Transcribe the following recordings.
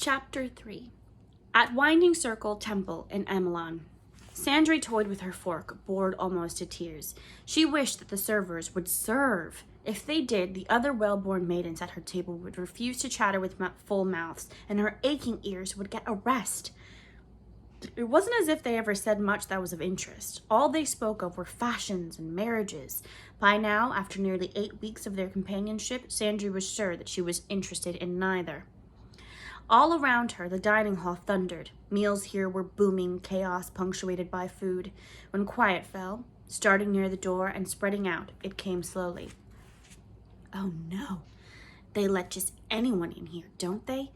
Chapter 3. At Winding Circle Temple in Emelon, Sandry toyed with her fork, bored almost to tears. She wished that the servers would serve. If they did, the other well-born maidens at her table would refuse to chatter with full mouths, and her aching ears would get a rest. It wasn't as if they ever said much that was of interest. All they spoke of were fashions and marriages. By now, after nearly 8 weeks of their companionship, Sandry was sure that she was interested in neither. All around her, the dining hall thundered. Meals here were booming, chaos punctuated by food. When quiet fell, starting near the door and spreading out, it came slowly. Oh no, they let just anyone in here, don't they?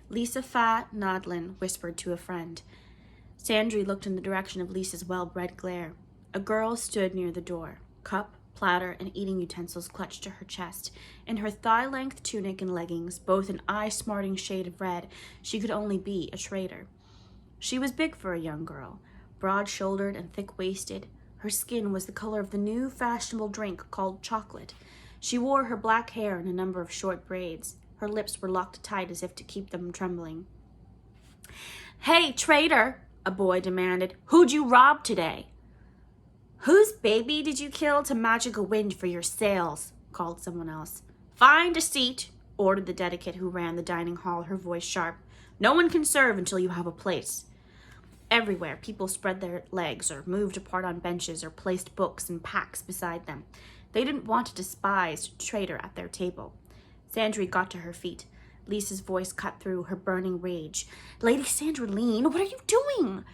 Lisa Fa Nodlin whispered to a friend. Sandry looked in the direction of Lisa's well-bred glare. A girl stood near the door, cup, platter, and eating utensils clutched to her chest. In her thigh-length tunic and leggings, both an eye-smarting shade of red, she could only be a traitor. She was big for a young girl, broad-shouldered and thick-waisted. Her skin was the color of the new fashionable drink called chocolate. She wore her black hair in a number of short braids. Her lips were locked tight as if to keep them from trembling. "Hey, traitor!" a boy demanded. "Who'd you rob today?" "Whose baby did you kill to magic a wind for your sails?" called someone else. "Find a seat," ordered the dedicate who ran the dining hall, her voice sharp. "No one can serve until you have a place." Everywhere, people spread their legs or moved apart on benches or placed books and packs beside them. They didn't want a despised traitor at their table. Sandry got to her feet. Lisa's voice cut through her burning rage. "Lady Sandrine, what are you doing?"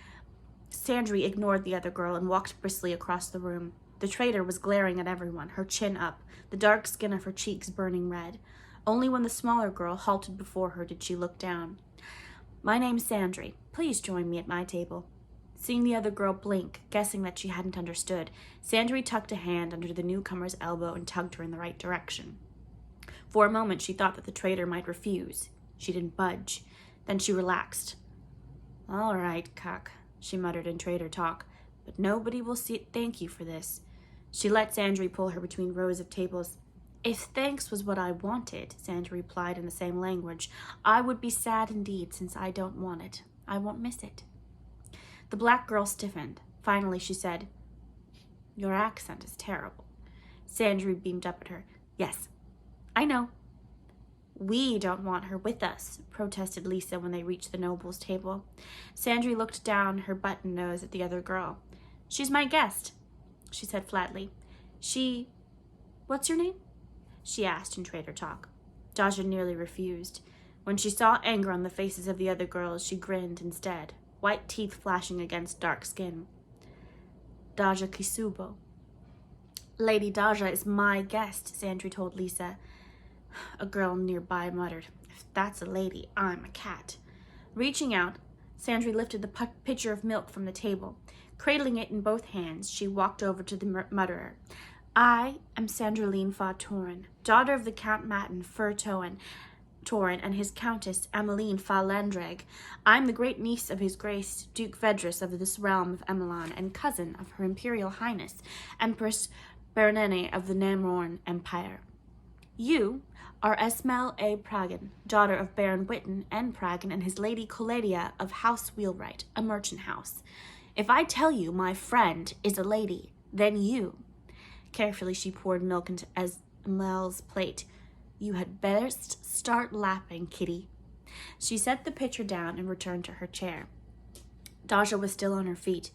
Sandry ignored the other girl and walked briskly across the room. The traitor was glaring at everyone, her chin up, the dark skin of her cheeks burning red. Only when the smaller girl halted before her did she look down. "My name's Sandry. Please join me at my table." Seeing the other girl blink, guessing that she hadn't understood, Sandry tucked a hand under the newcomer's elbow and tugged her in the right direction. For a moment she thought that the traitor might refuse. She didn't budge. Then she relaxed. "All right, cuck," she muttered in traitor talk, "but nobody will thank you for this." She let Sandry pull her between rows of tables. "If thanks was what I wanted," Sandry replied in the same language, "I would be sad indeed, since I don't want it. I won't miss it." The black girl stiffened. Finally she said, "Your accent is terrible." Sandry beamed up at her. "Yes, I know." "We don't want her with us," protested Lisa when they reached the noble's table. Sandry looked down her button nose at the other girl. "She's my guest," she said flatly. What's your name?" she asked in traitor talk. Daja nearly refused. When she saw anger on the faces of the other girls, she grinned instead, white teeth flashing against dark skin. "Daja Kisubo." "Lady Daja is my guest," Sandry told Lisa. A girl nearby muttered, "If that's a lady, I'm a cat." Reaching out, Sandry lifted the pitcher of milk from the table. Cradling it in both hands, she walked over to the mutterer. "I am Sandrine Fa Torin, daughter of the Count Matin Fur Torin and his Countess Ameline Fa Landreg. I'm the great niece of his Grace Duke Vedris of this realm of Emelon, and cousin of Her Imperial Highness Empress Berenene of the Namorn Empire. You are Esmel A. Pragan, daughter of Baron Witten N. Pragan and his lady Coledia of House Wheelwright, a merchant house. If I tell you my friend is a lady, then you—" Carefully she poured milk into Esmel's plate. "You had best start lapping, kitty." She set the pitcher down and returned to her chair. Daja was still on her feet.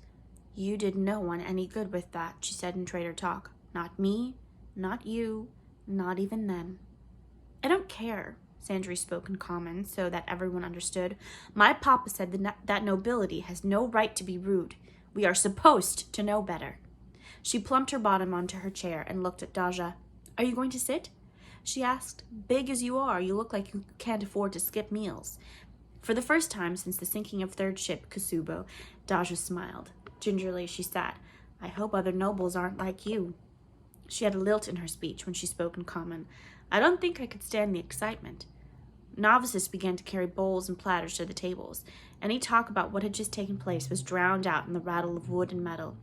"You did no one any good with that," she said in traitor talk. "Not me, not you, not even them." "I don't care," Sandry spoke in common so that everyone understood. "My papa said that nobility has no right to be rude. We are supposed to know better." She plumped her bottom onto her chair and looked at Daja. "Are you going to sit?" she asked. "Big as you are, you look like you can't afford to skip meals." For the first time since the sinking of third ship Kasubo, Daja smiled. Gingerly she sat. "I hope other nobles aren't like you." She had a lilt in her speech when she spoke in common. "I don't think I could stand the excitement." Novices began to carry bowls and platters to the tables. Any talk about what had just taken place was drowned out in the rattle of wood and metal.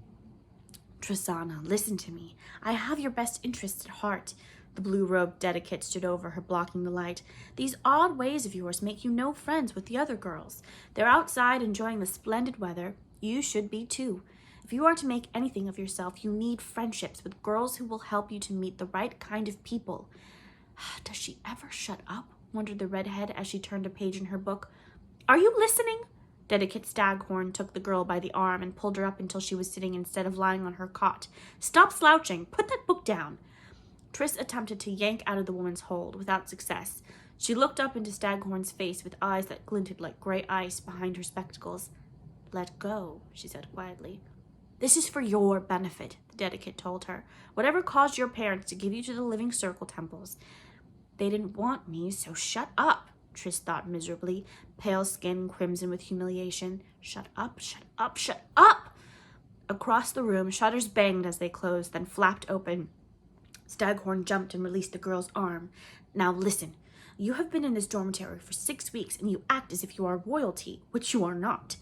"Tristana, listen to me. I have your best interests at heart. The blue-robed dedicate stood over her, blocking the light. These odd ways of yours make you no friends with the other girls. They're outside enjoying the splendid weather. You should be too. If you are to make anything of yourself, you need friendships with girls who will help you to meet the right kind of people. Does she ever shut up? Wondered the redhead as she turned a page in her book. Are you listening? Dedicate Staghorn took the girl by the arm and pulled her up until she was sitting instead of lying on her cot. Stop slouching. Put that book down. Tris attempted to yank out of the woman's hold, without success. She looked up into Staghorn's face with eyes that glinted like gray ice behind her spectacles. Let go, she said quietly. This is for your benefit, the dedicate told her. Whatever caused your parents to give you to the living circle temples. They didn't want me, so shut up, Tris thought miserably, pale skin crimson with humiliation. Shut up, shut up, shut up! Across the room, shutters banged as they closed, then flapped open. Staghorn jumped and released the girl's arm. Now listen, you have been in this dormitory for 6 weeks, and you act as if you are royalty, which you are not.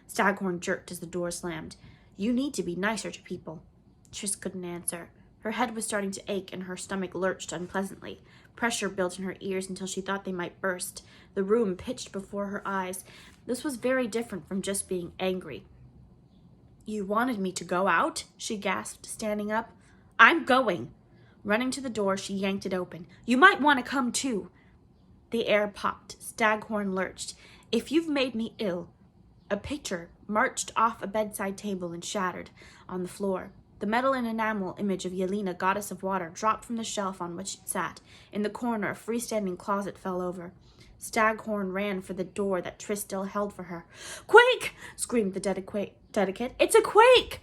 Staghorn jerked as the door slammed. You need to be nicer to people. Tris couldn't answer. Her head was starting to ache, and her stomach lurched unpleasantly. Pressure built in her ears until she thought they might burst. The room pitched before her eyes. This was very different from just being angry. You wanted me to go out? She gasped, standing up. I'm going. Running to the door, she yanked it open. You might want to come too. The air popped. Staghorn lurched. If you've made me ill. A picture marched off a bedside table and shattered on the floor. The metal and enamel image of Yelena, goddess of water, dropped from the shelf on which it sat. In the corner, a freestanding closet fell over. Staghorn ran for the door that Tris still held for her. Quake! Screamed the dedicate. It's a quake!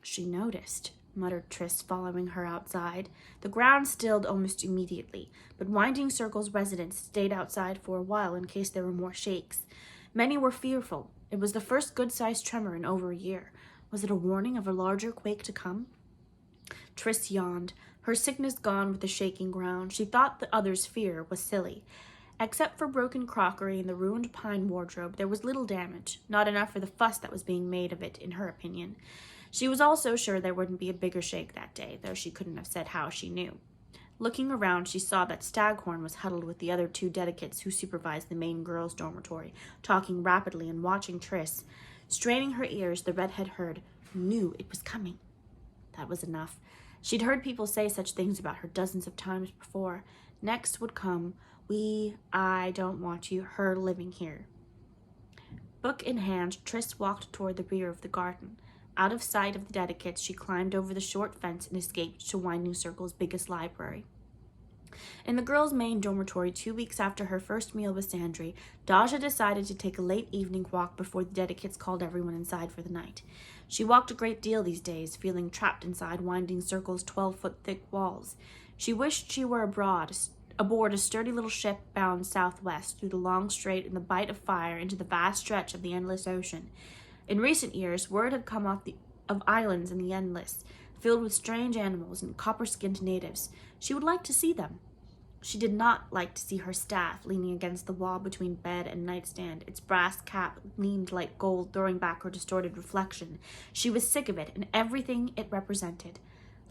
She noticed, muttered Tris, following her outside. The ground stilled almost immediately, but Winding Circle's residents stayed outside for a while in case there were more shakes. Many were fearful. It was the first good-sized tremor in over a year. Was it a warning of a larger quake to come? Tris yawned, her sickness gone with the shaking ground. She thought the others' fear was silly. Except for broken crockery and the ruined pine wardrobe, there was little damage, not enough for the fuss that was being made of it, in her opinion. She was also sure there wouldn't be a bigger shake that day, though she couldn't have said how she knew. Looking around, she saw that Staghorn was huddled with the other 2 dedicates who supervised the main girls' dormitory, talking rapidly and watching Tris. Straining her ears, the redhead knew it was coming. That was enough. She'd heard people say such things about her dozens of times before. Next would come, I don't want you, her living here. Book in hand, Tris walked toward the rear of the garden. Out of sight of the dedicates, she climbed over the short fence and escaped to Winding Circle's biggest library. In the girls' main dormitory, 2 weeks after her first meal with Sandry, Daja decided to take a late evening walk before the dedicates called everyone inside for the night. She walked a great deal these days, feeling trapped inside Winding Circle's 12-foot-thick walls. She wished she were aboard a sturdy little ship bound southwest through the long strait and the bite of fire into the vast stretch of the endless ocean. In recent years, word had come of islands in the endless, filled with strange animals and copper-skinned natives. She would like to see them. She did not like to see her staff leaning against the wall between bed and nightstand. Its brass cap gleamed like gold, throwing back her distorted reflection. She was sick of it and everything it represented.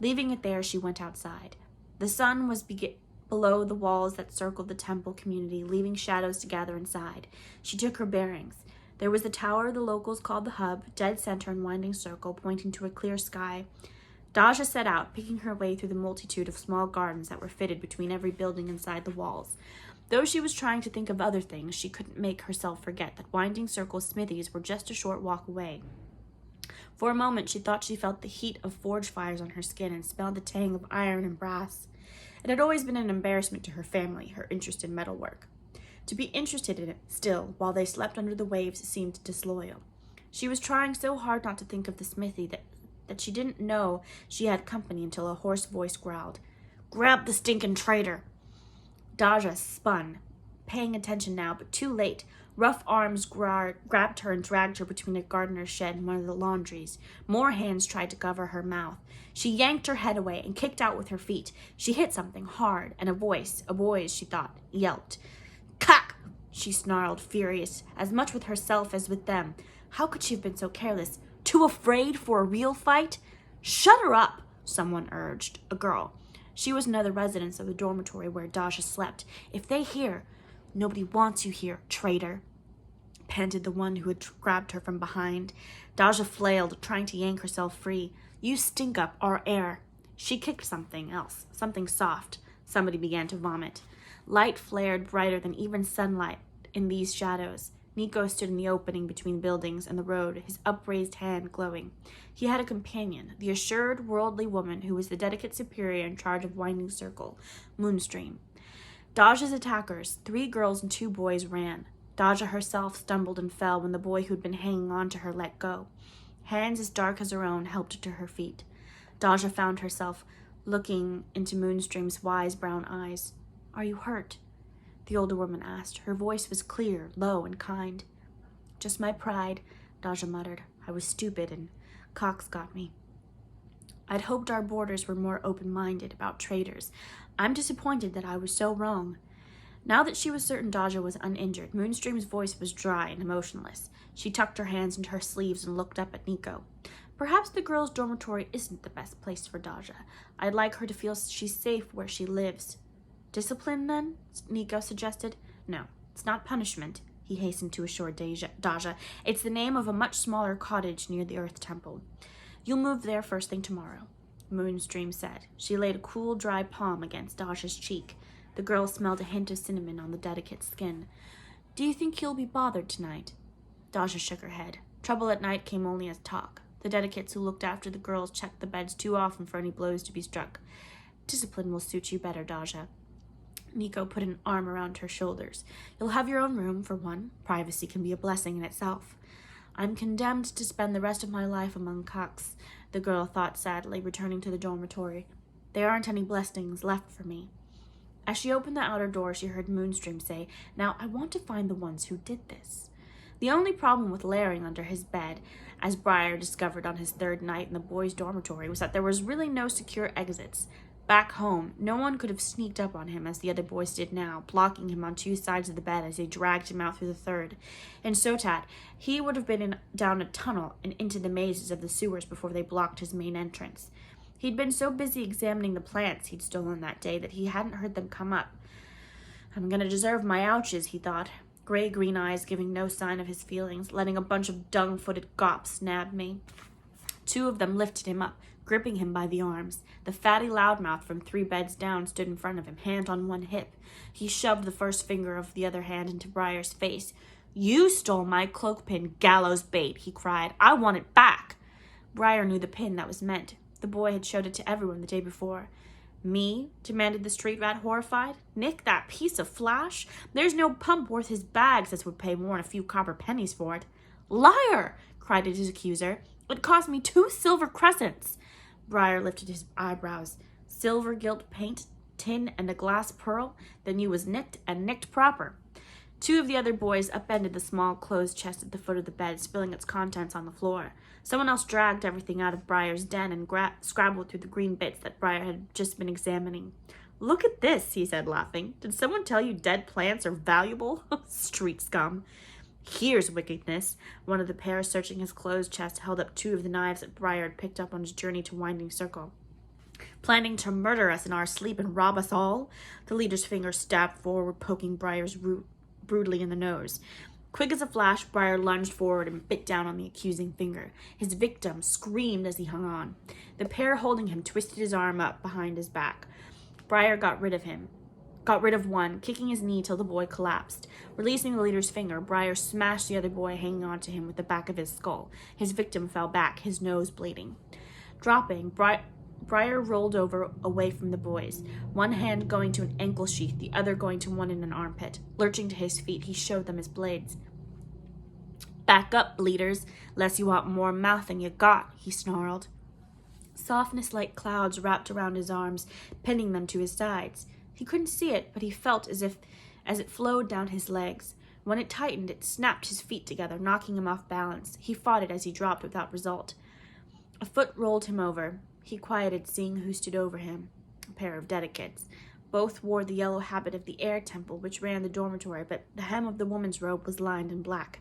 Leaving it there, she went outside. The sun was below the walls that circled the temple community, leaving shadows to gather inside. She took her bearings. There was the tower the locals called the Hub, dead center in Winding Circle, pointing to a clear sky. Daja set out, picking her way through the multitude of small gardens that were fitted between every building inside the walls. Though she was trying to think of other things, she couldn't make herself forget that Winding Circle smithies were just a short walk away. For a moment, she thought she felt the heat of forge fires on her skin and smelled the tang of iron and brass. It had always been an embarrassment to her family, her interest in metalwork. To be interested in it still, while they slept under the waves, seemed disloyal. She was trying so hard not to think of the smithy that she didn't know she had company until a hoarse voice growled, "Grab the stinking traitor!" Daja spun, paying attention now, but too late. Rough arms grabbed her and dragged her between a gardener's shed and one of the laundries. More hands tried to cover her mouth. She yanked her head away and kicked out with her feet. She hit something hard, and a boy's, she thought, yelped. "Cack!" she snarled, furious, as much with herself as with them. How could she have been so careless? Too afraid for a real fight? "Shut her up," someone urged, a girl. She was another resident of the dormitory where Daja slept. If they hear, nobody wants you here, traitor, panted the one who had grabbed her from behind. Daja flailed, trying to yank herself free. You stink up our air. She kicked something else, something soft. Somebody began to vomit. Light flared brighter than even sunlight in these shadows. Nico stood in the opening between buildings and the road, his upraised hand glowing. He had a companion, the assured, worldly woman who was the dedicate superior in charge of Winding Circle, Moonstream. Daja's attackers, 3 girls and 2 boys, ran. Daja herself stumbled and fell when the boy who'd been hanging on to her let go. Hands as dark as her own helped her to her feet. Daja found herself looking into Moonstream's wise brown eyes. Are you hurt? The older woman asked. Her voice was clear, low, and kind. Just my pride, Daja muttered. I was stupid, and Cox got me. I'd hoped our boarders were more open-minded about traitors. I'm disappointed that I was so wrong. Now that she was certain Daja was uninjured, Moonstream's voice was dry and emotionless. She tucked her hands into her sleeves and looked up at Nico. Perhaps the girls' dormitory isn't the best place for Daja. I'd like her to feel she's safe where she lives. Discipline, then? Nico suggested. No, it's not punishment, he hastened to assure Daja. It's the name of a much smaller cottage near the Earth Temple. You'll move there first thing tomorrow, Moonstream said. She laid a cool, dry palm against Daja's cheek. The girl smelled a hint of cinnamon on the delicate skin. Do you think you'll be bothered tonight? Daja shook her head. Trouble at night came only as talk. The dedicates who looked after the girls checked the beds too often for any blows to be struck. Discipline will suit you better, Daja. Nico put an arm around her shoulders. You'll have your own room, for one. Privacy can be a blessing in itself. I'm condemned to spend the rest of my life among cucks, the girl thought sadly, returning to the dormitory. There aren't any blessings left for me. As she opened the outer door, she heard Moonstream say, Now, I want to find the ones who did this. The only problem with layering under his bed, as Briar discovered on his 3rd night in the boys' dormitory, was that there was really no secure exits. Back home, no one could have sneaked up on him as the other boys did now, blocking him on 2 sides of the bed as they dragged him out through the 3rd. In Sotat, he would have been down a tunnel and into the mazes of the sewers before they blocked his main entrance. He'd been so busy examining the plants he'd stolen that day that he hadn't heard them come up. I'm gonna deserve my ouches, he thought, gray-green eyes giving no sign of his feelings, letting a bunch of dung-footed gops nab me. 2 of them lifted him up, gripping him by the arms. The fatty loudmouth from 3 beds down stood in front of him, hand on one hip. He shoved the first finger of the other hand into Briar's face. You stole my cloak pin, gallows bait, he cried. I want it back. Briar knew the pin that was meant. The boy had showed it to everyone the day before. Me? Demanded the street rat, horrified. Nick, that piece of flash? There's no pump worth his bags that would pay more than a few copper pennies for it. Liar! Cried his accuser. It cost me 2 silver crescents. Briar lifted his eyebrows. Silver gilt paint, tin, and a glass pearl? Then you was nicked, and nicked proper. 2 of the other boys upended the small closed chest at the foot of the bed, spilling its contents on the floor. Someone else dragged everything out of Briar's den and scrabbled through the green bits that Briar had just been examining. Look at this, he said, laughing. Did someone tell you dead plants are valuable? Street scum. Here's wickedness. One of the pair, searching his closed chest, held up 2 of the knives that Briar had picked up on his journey to Winding Circle. Planning to murder us in our sleep and rob us all? The leader's finger stabbed forward, poking Briar's brutally in the nose. Quick as a flash, Briar lunged forward and bit down on the accusing finger. His victim screamed as he hung on. The pair holding him twisted his arm up behind his back. Briar got rid of one, kicking his knee till the boy collapsed. Releasing the leader's finger, Briar smashed the other boy hanging onto him with the back of his skull. His victim fell back, his nose bleeding. Dropping, Briar rolled over away from the boys, one hand going to an ankle sheath, the other going to one in an armpit. Lurching to his feet, he showed them his blades. Back up, bleeders, lest you want more mouth than you got, he snarled. Softness like clouds wrapped around his arms, pinning them to his sides. He couldn't see it, but he felt as it flowed down his legs. When it tightened, it snapped his feet together, knocking him off balance. He fought it as he dropped without result. A foot rolled him over. He quieted, seeing who stood over him. A pair of dedicates. Both wore the yellow habit of the air temple, which ran the dormitory, but the hem of the woman's robe was lined in black.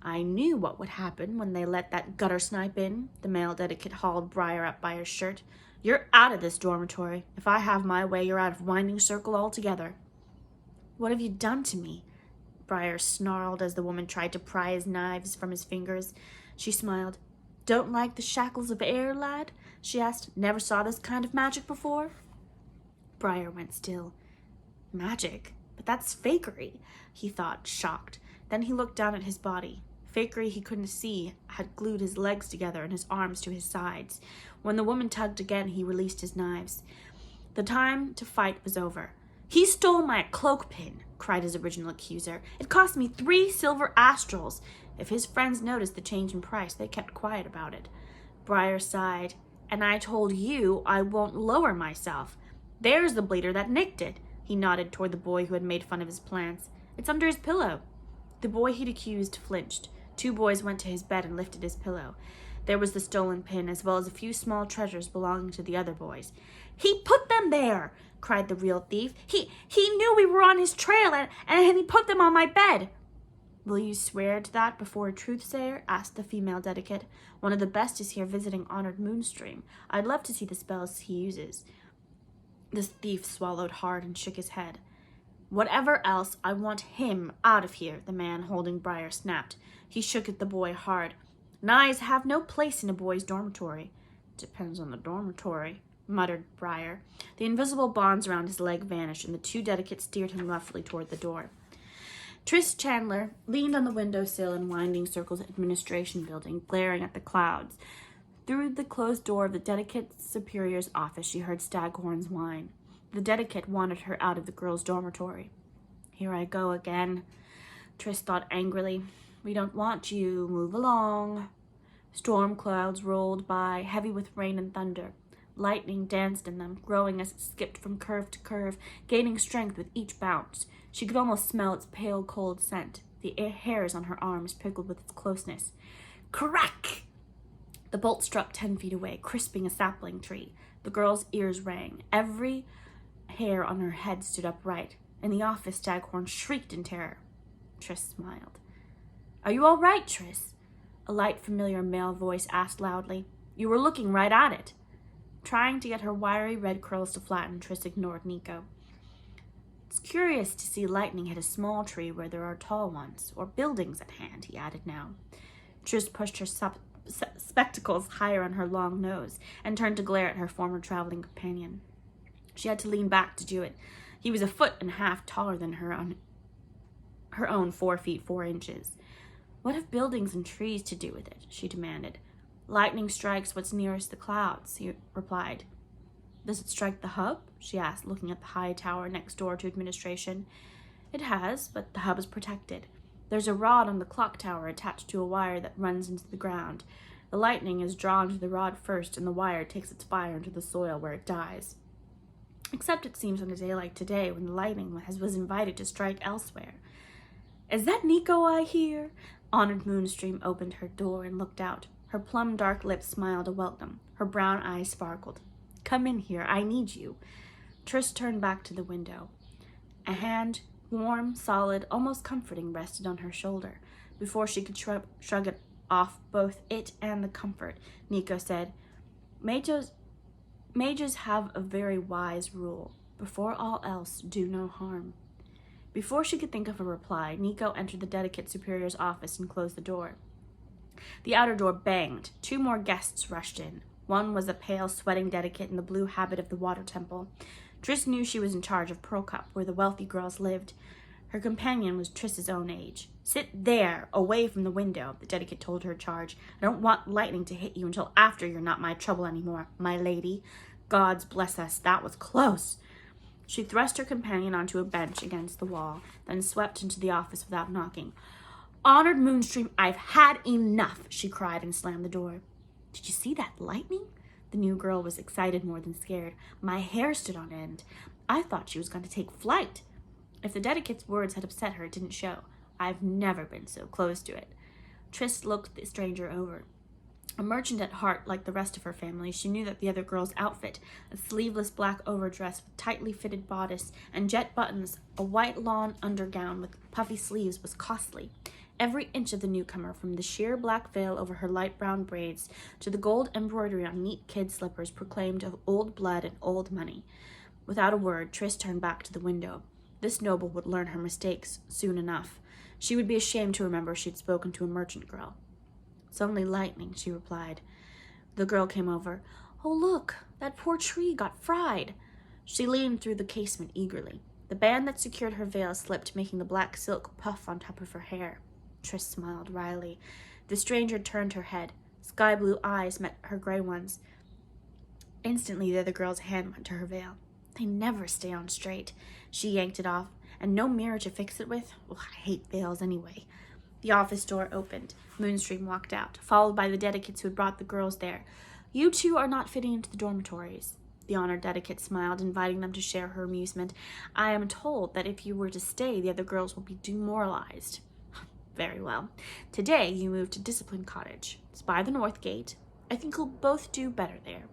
I knew what would happen when they let that gutter snipe in. The male dedicate hauled Briar up by his shirt. You're out of this dormitory. If I have my way, you're out of Winding Circle altogether." "What have you done to me?" Briar snarled as the woman tried to pry his knives from his fingers. She smiled. "Don't like the shackles of air, lad?" she asked. "Never saw this kind of magic before?" Briar went still. "Magic? But that's fakery," he thought, shocked. Then he looked down at his body. Fakery he couldn't see had glued his legs together and his arms to his sides. When the woman tugged again, he released his knives. The time to fight was over. "He stole my cloak pin," cried his original accuser. "It cost me 3 silver astrals." If his friends noticed the change in price, they kept quiet about it. Briar sighed. "And I told you I won't lower myself. There's the bleeder that nicked it." He nodded toward the boy who had made fun of his plans. "It's under his pillow." The boy he'd accused flinched. 2 boys went to his bed and lifted his pillow. There was the stolen pin, as well as a few small treasures belonging to the other boys. "He put them there!" cried the real thief. He knew we were on his trail, and he put them on my bed." "Will you swear to that before a truth-sayer?" asked the female dedicate. "One of the best is here visiting Honored Moonstream. I'd love to see the spells he uses." The thief swallowed hard and shook his head. "Whatever else, I want him out of here," the man holding Briar snapped. He shook at the boy hard. "Knives have no place in a boy's dormitory." "Depends on the dormitory," muttered Briar. The invisible bonds around his leg vanished, and the 2 dedicates steered him roughly toward the door. Tris Chandler leaned on the windowsill in Winding Circle's administration building, glaring at the clouds. Through the closed door of the dedicate superior's office, she heard Staghorn's whine. The dedicate wanted her out of the girls' dormitory. "Here I go again," Tris thought angrily. "We don't want you. Move along." Storm clouds rolled by, heavy with rain and thunder. Lightning danced in them, growing as it skipped from curve to curve, gaining strength with each bounce. She could almost smell its pale, cold scent. The hairs on her arms prickled with its closeness. Crack! The bolt struck 10 feet away, crisping a sapling tree. The girl's ears rang. Every hair on her head stood upright. In the office, Staghorn shrieked in terror. Tris smiled. "Are you all right, Tris?" A light, familiar male voice asked loudly. "You were looking right at it." Trying to get her wiry red curls to flatten, Tris ignored Nico. "It's curious to see lightning hit a small tree where there are tall ones, or buildings at hand," he added now. Tris pushed her spectacles higher on her long nose and turned to glare at her former traveling companion. She had to lean back to do it. He was 1.5 feet taller than her on her own 4 feet 4 inches. "What have buildings and trees to do with it?" she demanded. "Lightning strikes what's nearest the clouds," he replied. "Does it strike the hub?" she asked, looking at the high tower next door to administration. "It has, but the hub is protected. There's a rod on the clock tower attached to a wire that runs into the ground. The lightning is drawn to the rod first, and the wire takes its fire into the soil where it dies. Except it seems on a day like today, when the lightning was invited to strike elsewhere." "Is that Nico I hear?" Honored Moonstream opened her door and looked out. Her plum dark lips smiled a welcome. Her brown eyes sparkled. "Come in here. I need you." Tris turned back to the window. A hand, warm, solid, almost comforting, rested on her shoulder. Before she could shrug it off both it and the comfort, Nico said, Mages have a very wise rule. Before all else, do no harm." Before she could think of a reply, Nico entered the dedicate superior's office and closed the door. The outer door banged. 2 more guests rushed in. One was a pale, sweating dedicate in the blue habit of the water temple. Tris knew she was in charge of Pearl Cup, where the wealthy girls lived. Her companion was Tris's own age. "Sit there, away from the window," the dedicate told her charge. "I don't want lightning to hit you until after you're not my trouble anymore, my lady." Gods bless us, that was close. She thrust her companion onto a bench against the wall, then swept into the office without knocking. "Honored Moonstream, I've had enough," she cried and slammed the door. "Did you see that lightning?" The new girl was excited more than scared. "My hair stood on end. I thought she was going to take flight." If the dedicate's words had upset her, it didn't show. "I've never been so close to it." Tris looked the stranger over. A merchant at heart, like the rest of her family, she knew that the other girl's outfit, a sleeveless black overdress with tightly fitted bodice and jet buttons, a white lawn undergown with puffy sleeves, was costly. Every inch of the newcomer, from the sheer black veil over her light brown braids to the gold embroidery on neat kid slippers, proclaimed of old blood and old money. Without a word, Tris turned back to the window. This noble would learn her mistakes soon enough. She would be ashamed to remember she'd spoken to a merchant girl. "It's only lightning," she replied. The girl came over. "Oh, look, that poor tree got fried." She leaned through the casement eagerly. The band that secured her veil slipped, making the black silk puff on top of her hair. Tris smiled wryly. The stranger turned her head. Sky-blue eyes met her gray ones. Instantly, the other girl's hand went to her veil. "They never stay on straight." She yanked it off. "And no mirror to fix it with? Ugh, I hate veils anyway." The office door opened. Moonstream walked out, followed by the dedicates who had brought the girls there. "You two are not fitting into the dormitories." The honored dedicate smiled, inviting them to share her amusement. "I am told that if you were to stay, the other girls will be demoralized." "Very well. Today you move to Discipline Cottage. It's by the north gate. I think you'll both do better there."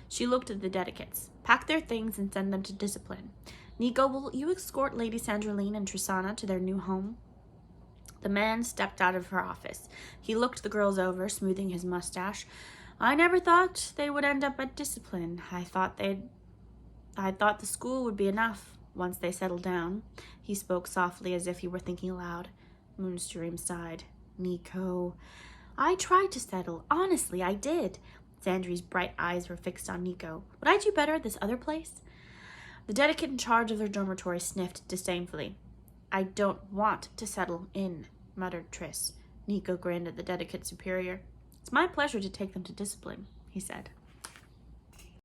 She looked at the dedicates. "Pack their things and send them to Discipline. Nico, will you escort Lady Sandrine and Tristana to their new home?" The man stepped out of her office. He looked the girls over, smoothing his mustache. "I never thought they would end up at Discipline. I thought the school would be enough once they settled down." He spoke softly, as if he were thinking aloud. Moonstream sighed. "Nico, I tried to settle. Honestly, I did." Sandry's bright eyes were fixed on Nico. "Would I do better at this other place?" The dedicate in charge of their dormitory sniffed disdainfully. "I don't want to settle in," muttered Tris. Nico grinned at the dedicate superior. "It's my pleasure to take them to Discipline," he said.